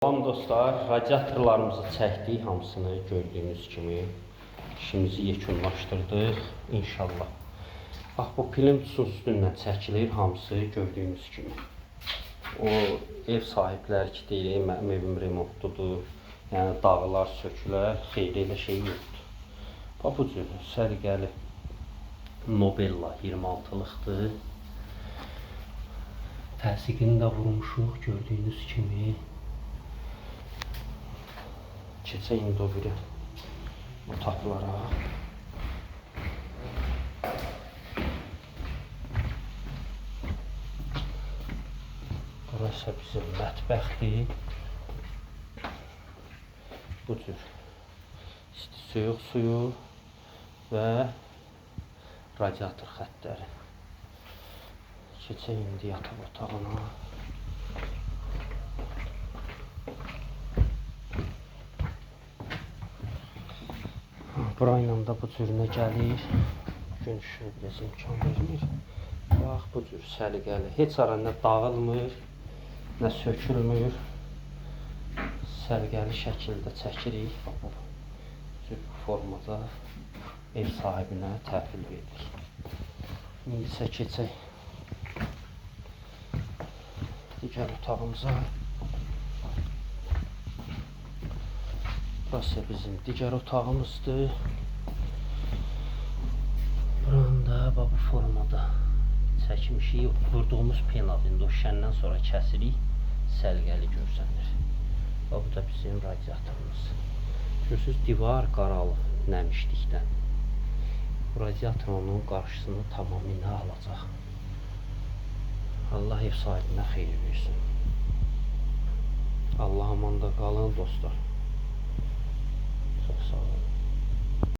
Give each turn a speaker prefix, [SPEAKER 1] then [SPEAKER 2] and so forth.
[SPEAKER 1] Salam dostlar, radiatorlarımızı çəkdik, hamısını gördüyünüz kimi işimizi yekunlaşdırdıq inşallah. Bax, bu plintusun üstündən çəkilir hamısı gördüyünüz kimi. O ev sahibləri ki deyir, mənim evim remontludur, yəni dağlar, sökülər, xeyri elə şey yoxdur. Bax, bu cür səliqəli Nobella 26-lıqdır. Təzyiqini də vurmuşuq gördüyünüz kimi. Keçək indi o biri otaqlara. Burası bizim mətbəxdir. Bu cür isti soyuq suyu və radiator xəttləri. Keçək indi yataq otağına. Burayla da bu cürünə gəlir. Gün işığı biraz imkan vermir. Bax, bu cür səliqəli. Heç ara nə dağılmır, nə sökülmür. Səliqəli şəkildə çəkirik. Bax, bu cür formada ev sahibinə təhvil veririk. İndi isə keçək digər otağımıza. Burası bizim digər otağımızdır. Buranı da bu formada çəkmişik. Vurduğumuz penal indi o şişəndən sonra kəsirik. Səliqəli görsənir. Bu da bizim radiatorumuz. Görürsünüz, divar qaralıb nəmişlikdən. Bu radiator onun qarşısını tamamilə alacaq. Allah ev sahibinə xeyir versin. Allah amanda qalın dostlar.